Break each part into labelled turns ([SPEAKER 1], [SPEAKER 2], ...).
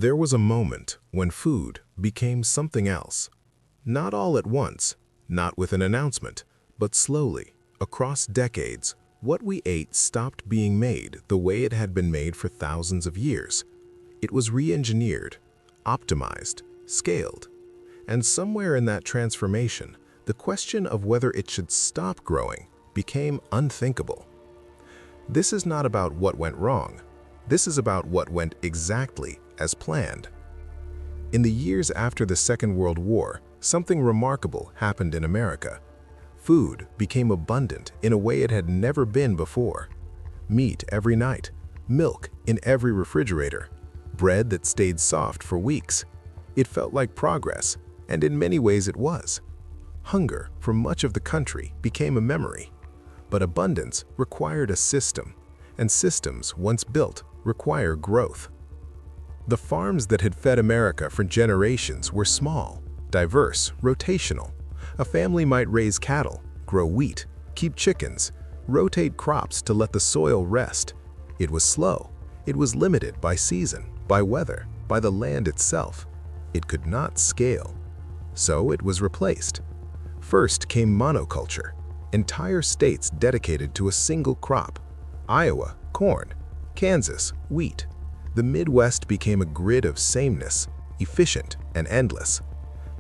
[SPEAKER 1] There was a moment when food became something else. Not all at once, not with an announcement, but slowly, across decades, what we ate stopped being made the way it had been made for thousands of years. It was re-engineered, optimized, scaled. And somewhere in that transformation, the question of whether it should stop growing became unthinkable. This is not about what went wrong. This is about what went exactly as planned. In the years after the Second World War, something remarkable happened in America. Food became abundant in a way it had never been before. Meat every night, milk in every refrigerator, bread that stayed soft for weeks. It felt like progress, and in many ways it was. Hunger for much of the country became a memory. But abundance required a system, and systems, once built, require growth. The farms that had fed America for generations were small, diverse, rotational. A family might raise cattle, grow wheat, keep chickens, rotate crops to let the soil rest. It was slow. It was limited by season, by weather, by the land itself. It could not scale. So it was replaced. First came monoculture, entire states dedicated to a single crop. Iowa, corn; Kansas, wheat. The Midwest became a grid of sameness, efficient and endless.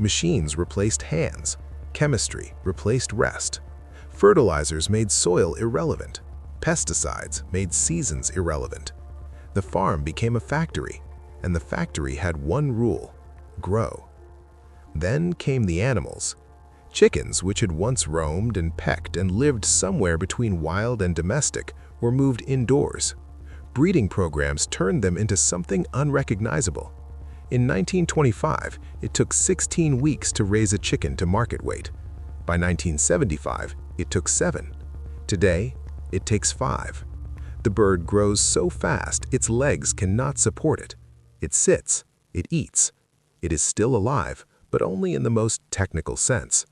[SPEAKER 1] Machines replaced hands. Chemistry replaced rest. Fertilizers made soil irrelevant. Pesticides made seasons irrelevant. The farm became a factory, and the factory had one rule: grow. Then came the animals. Chickens, which had once roamed and pecked and lived somewhere between wild and domestic, were moved indoors. Breeding programs turned them into something unrecognizable. In 1925, it took 16 weeks to raise a chicken to market weight. By 1975, it took 7. Today, it takes 5. The bird grows so fast its legs cannot support it. It sits, it eats. It is still alive, but only in the most technical sense.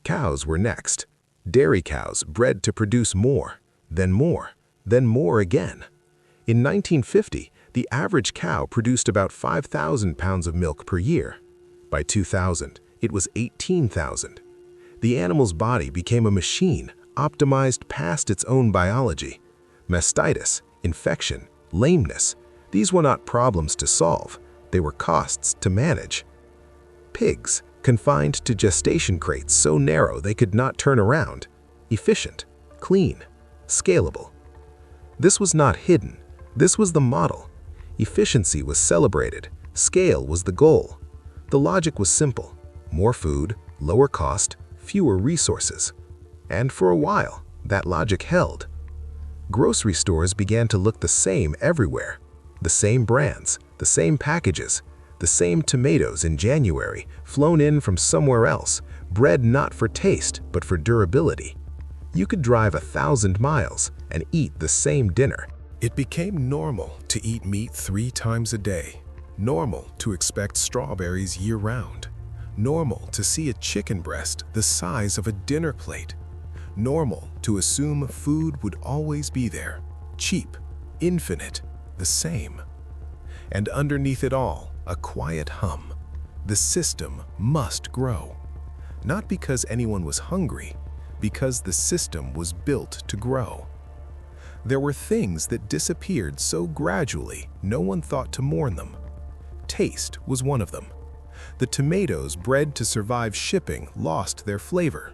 [SPEAKER 1] Cows were next. Dairy cows bred to produce more, then more, then more again. In 1950, the average cow produced about 5,000 pounds of milk per year. By 2000, it was 18,000. The animal's body became a machine, optimized past its own biology. Mastitis, infection, lameness, these were not problems to solve, they were costs to manage. Pigs, confined to gestation crates so narrow they could not turn around. Efficient, clean, scalable. This was not hidden. This was the model. Efficiency was celebrated. Scale was the goal. The logic was simple: more food, lower cost, fewer resources. And for a while, that logic held. Grocery stores began to look the same everywhere. The same brands, the same packages, the same tomatoes in January, flown in from somewhere else, bred not for taste but for durability. You could drive 1,000 miles and eat the same dinner. It became normal to eat meat 3 times a day, normal to expect strawberries year-round, normal to see a chicken breast the size of a dinner plate, normal to assume food would always be there, cheap, infinite, the same. And underneath it all, a quiet hum. The system must grow. Not because anyone was hungry, because the system was built to grow. There were things that disappeared so gradually no one thought to mourn them. Taste was one of them. The tomatoes bred to survive shipping lost their flavor.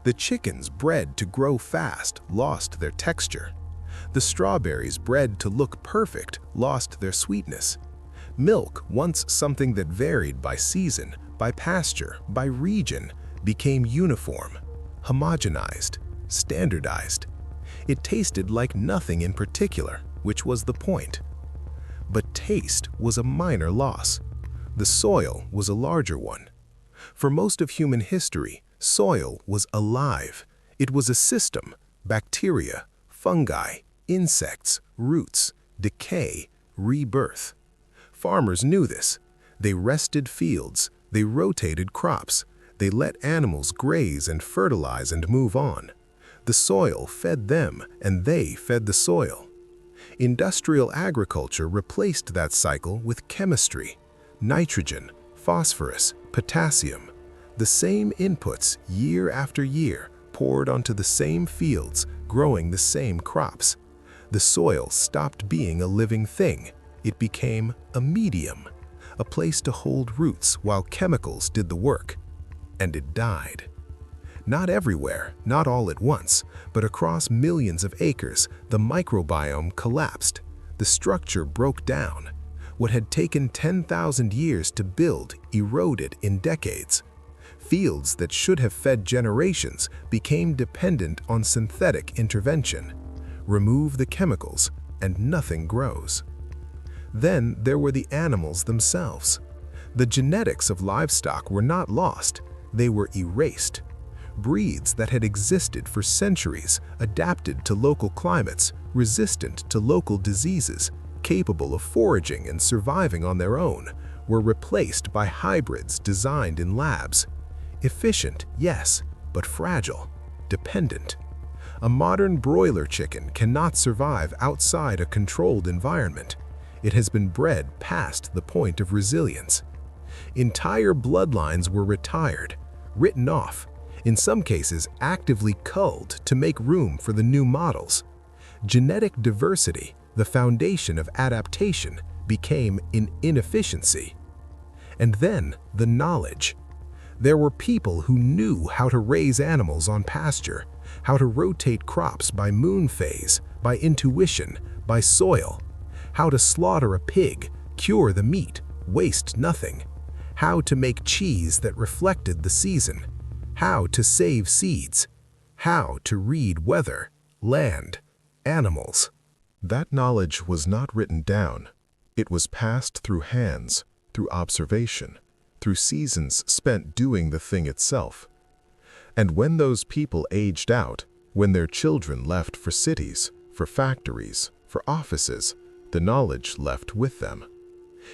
[SPEAKER 1] The chickens bred to grow fast lost their texture. The strawberries bred to look perfect lost their sweetness. Milk, once something that varied by season, by pasture, by region, became uniform, homogenized, standardized. It tasted like nothing in particular, which was the point. But taste was a minor loss. The soil was a larger one. For most of human history, soil was alive. It was a system: bacteria, fungi, insects, roots, decay, rebirth. Farmers knew this. They rested fields, they rotated crops, they let animals graze and fertilize and move on. The soil fed them, and they fed the soil. Industrial agriculture replaced that cycle with chemistry, nitrogen, phosphorus, potassium, the same inputs year after year poured onto the same fields, growing the same crops. The soil stopped being a living thing. It became a medium, a place to hold roots while chemicals did the work. And it died. Not everywhere, not all at once, but across millions of acres, the microbiome collapsed. The structure broke down. What had taken 10,000 years to build eroded in decades. Fields that should have fed generations became dependent on synthetic intervention. Remove the chemicals, and nothing grows. Then there were the animals themselves. The genetics of livestock were not lost, they were erased. Breeds that had existed for centuries, adapted to local climates, resistant to local diseases, capable of foraging and surviving on their own, were replaced by hybrids designed in labs. Efficient, yes, but fragile, dependent. A modern broiler chicken cannot survive outside a controlled environment. It has been bred past the point of resilience. Entire bloodlines were retired, written off, in some cases actively culled to make room for the new models. Genetic diversity, the foundation of adaptation, became an inefficiency. And then the knowledge. There were people who knew how to raise animals on pasture, how to rotate crops by moon phase, by intuition, by soil, how to slaughter a pig, cure the meat, waste nothing, how to make cheese that reflected the season, how to save seeds, how to read weather, land, animals. That knowledge was not written down. It was passed through hands, through observation, through seasons spent doing the thing itself. And when those people aged out, when their children left for cities, for factories, for offices, the knowledge left with them.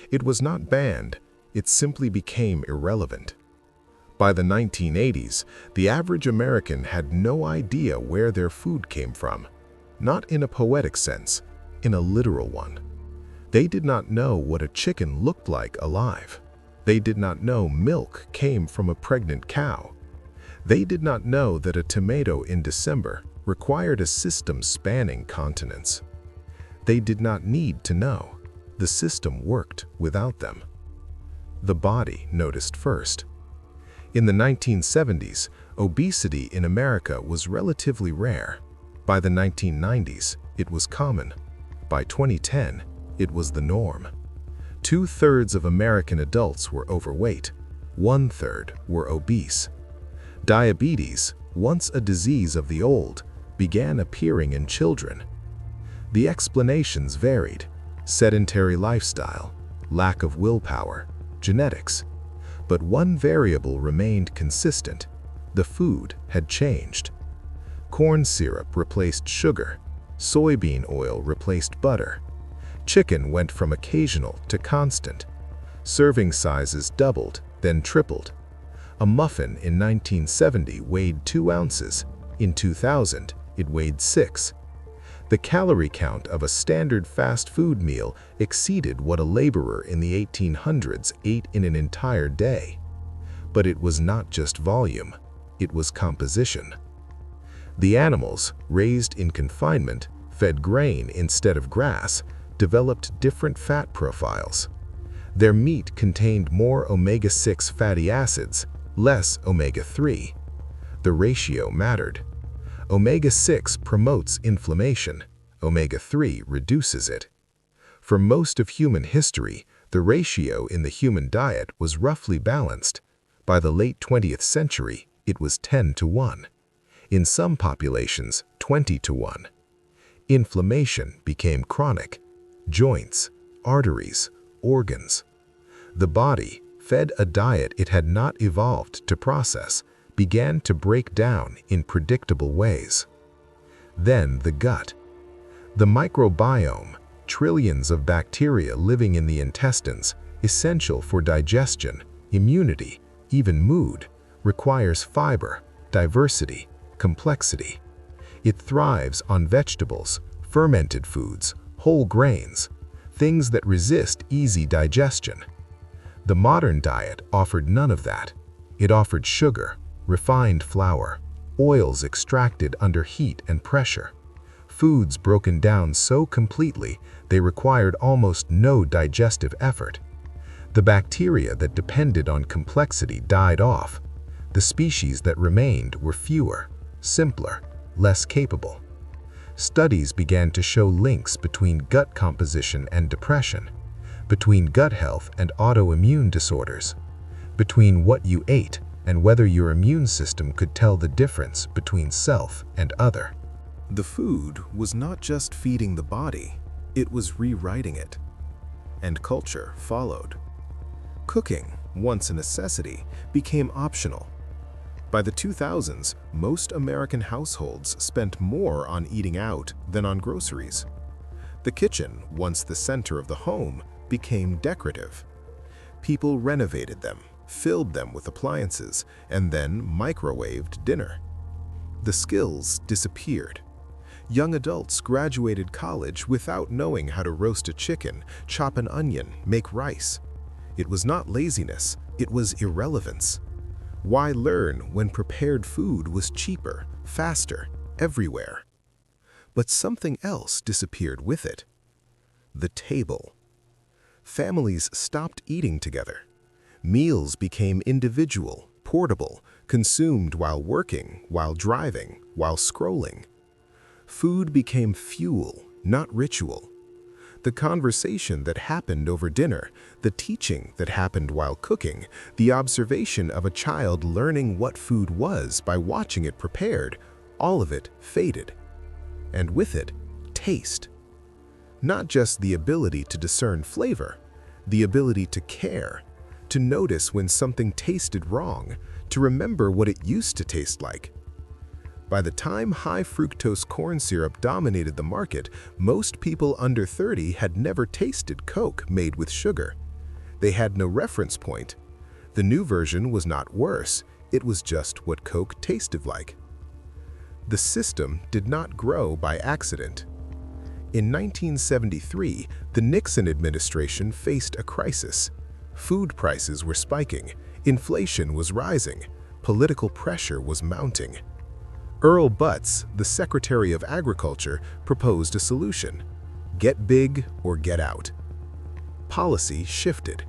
[SPEAKER 1] It was not banned, it simply became irrelevant. By the 1980s, the average American had no idea where their food came from, not in a poetic sense, in a literal one. They did not know what a chicken looked like alive. They did not know milk came from a pregnant cow. They did not know that a tomato in December required a system spanning continents. They did not need to know. The system worked without them. The body noticed first. In the 1970s, obesity in America was relatively rare. By the 1990s, it was common. By 2010, it was the norm. 2/3 of American adults were overweight. 1/3 were obese. Diabetes, once a disease of the old, began appearing in children. The explanations varied: sedentary lifestyle, lack of willpower, genetics. But one variable remained consistent: the food had changed. Corn syrup replaced sugar, soybean oil replaced butter. Chicken went from occasional to constant. Serving sizes doubled, then tripled. A muffin in 1970 weighed 2 ounces. In 2000, it weighed 6. The calorie count of a standard fast food meal exceeded what a laborer in the 1800s ate in an entire day. But it was not just volume, it was composition. The animals, raised in confinement, fed grain instead of grass, developed different fat profiles. Their meat contained more omega-6 fatty acids, less omega-3. The ratio mattered. Omega-6 promotes inflammation, omega-3 reduces it. For most of human history, the ratio in the human diet was roughly balanced. By the late 20th century, it was 10-1. In some populations, 20-1. Inflammation became chronic. Joints, arteries, organs. The body, fed a diet it had not evolved to process, began to break down in predictable ways. Then the gut. The microbiome, trillions of bacteria living in the intestines, essential for digestion, immunity, even mood, requires fiber, diversity, complexity. It thrives on vegetables, fermented foods, whole grains, things that resist easy digestion. The modern diet offered none of that. It offered sugar, refined flour, oils extracted under heat and pressure, foods broken down so completely they required almost no digestive effort. The bacteria that depended on complexity died off. The species that remained were fewer, simpler, less capable. Studies began to show links between gut composition and depression, between gut health and autoimmune disorders, between what you ate and whether your immune system could tell the difference between self and other. The food was not just feeding the body, it was rewriting it. And culture followed. Cooking, once a necessity, became optional. By the 2000s, most American households spent more on eating out than on groceries. The kitchen, once the center of the home, became decorative. People renovated them, filled them with appliances, and then microwaved dinner. The skills disappeared. Young adults graduated college without knowing how to roast a chicken, chop an onion, make rice. It was not laziness, it was irrelevance. Why learn when prepared food was cheaper, faster, everywhere? But something else disappeared with it. The table. Families stopped eating together. Meals became individual, portable, consumed while working, while driving, while scrolling. Food became fuel, not ritual. The conversation that happened over dinner, the teaching that happened while cooking, the observation of a child learning what food was by watching it prepared, all of it faded. And with it, taste. Not just the ability to discern flavor, the ability to care, to notice when something tasted wrong, to remember what it used to taste like. By the time high-fructose corn syrup dominated the market, most people under 30 had never tasted Coke made with sugar. They had no reference point. The new version was not worse, it was just what Coke tasted like. The system did not grow by accident. In 1973, the Nixon administration faced a crisis. Food prices were spiking, inflation was rising, political pressure was mounting. Earl Butz, the Secretary of Agriculture, proposed a solution: get big or get out. Policy shifted.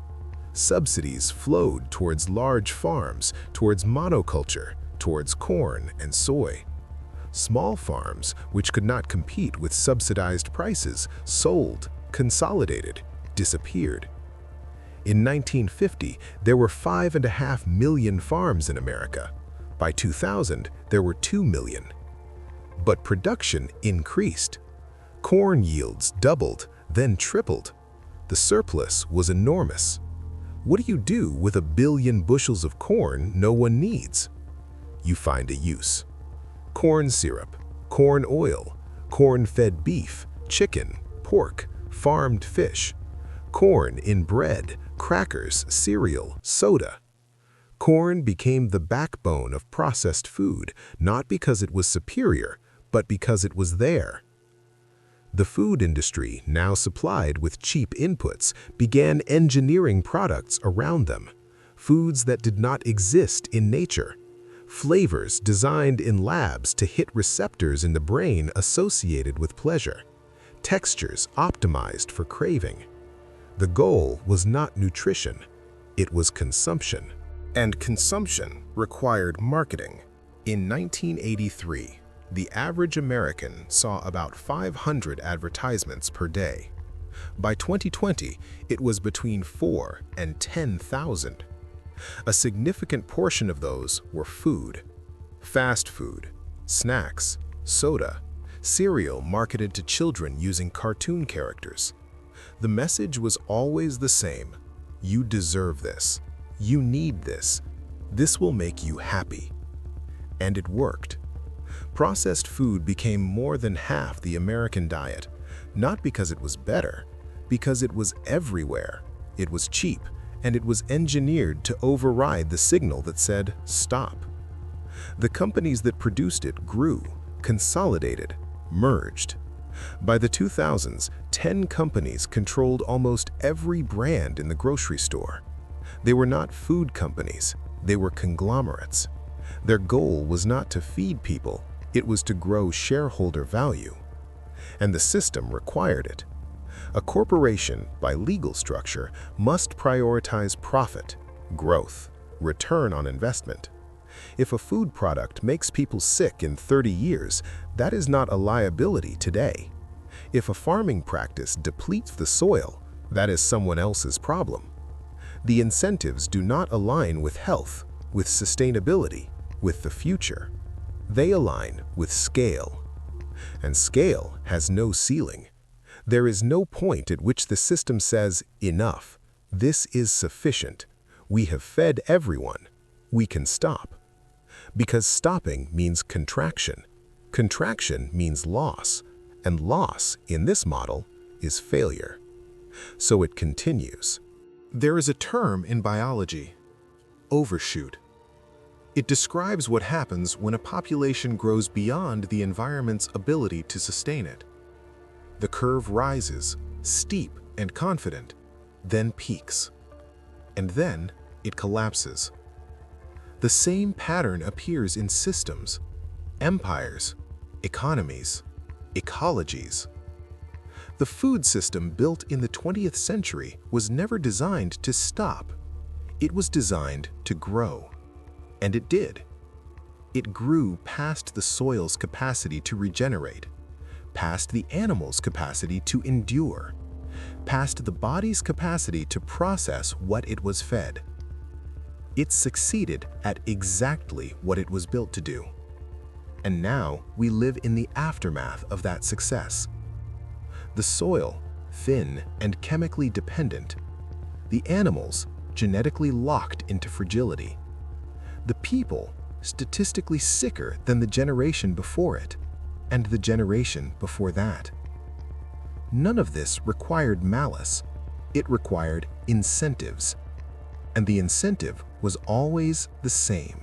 [SPEAKER 1] Subsidies flowed towards large farms, towards monoculture, towards corn and soy. Small farms, which could not compete with subsidized prices, sold, consolidated, disappeared. In 1950, there were 5.5 million farms in America. By 2000, there were 2 million. But production increased. Corn yields doubled, then tripled. The surplus was enormous. What do you do with 1 billion bushels of corn no one needs? You find a use. Corn syrup, corn oil, corn-fed beef, chicken, pork, farmed fish, corn in bread, crackers, cereal, soda. Corn became the backbone of processed food, not because it was superior, but because it was there. The food industry, now supplied with cheap inputs, began engineering products around them, foods that did not exist in nature, flavors designed in labs to hit receptors in the brain associated with pleasure, textures optimized for craving. The goal was not nutrition, it was consumption. And consumption required marketing. In 1983, the average American saw about 500 advertisements per day. By 2020, it was between 4,000 and 10,000. A significant portion of those were food. Fast food, snacks, soda, cereal marketed to children using cartoon characters. The message was always the same: you deserve this. You need this. This will make you happy. And it worked. Processed food became more than half the American diet, not because it was better, because it was everywhere. It was cheap, and it was engineered to override the signal that said, stop. The companies that produced it grew, consolidated, merged. By the 2000s, 10 companies controlled almost every brand in the grocery store. They were not food companies, they were conglomerates. Their goal was not to feed people, it was to grow shareholder value. And the system required it. A corporation, by legal structure, must prioritize profit, growth, return on investment. If a food product makes people sick in 30 years, that is not a liability today. If a farming practice depletes the soil, that is someone else's problem. The incentives do not align with health, with sustainability, with the future. They align with scale. And scale has no ceiling. There is no point at which the system says, enough, this is sufficient, we have fed everyone, we can stop. Because stopping means contraction. Contraction means loss, and loss in this model is failure. So it continues. There is a term in biology, overshoot. It describes what happens when a population grows beyond the environment's ability to sustain it. The curve rises, steep and confident, then peaks. And then it collapses. The same pattern appears in systems, empires, economies, ecologies. The food system built in the 20th century was never designed to stop. It was designed to grow. And it did. It grew past the soil's capacity to regenerate, past the animal's capacity to endure, past the body's capacity to process what it was fed. It succeeded at exactly what it was built to do. And now we live in the aftermath of that success. The soil, thin and chemically dependent. The animals, genetically locked into fragility. The people, statistically sicker than the generation before it, and the generation before that. None of this required malice. It required incentives. And the incentive was always the same: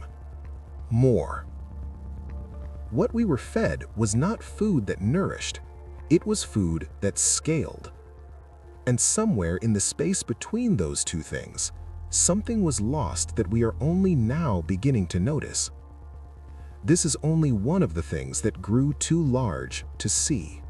[SPEAKER 1] more. What we were fed was not food that nourished, it was food that scaled. And somewhere in the space between those two things, something was lost that we are only now beginning to notice. This is only one of the things that grew too large to see.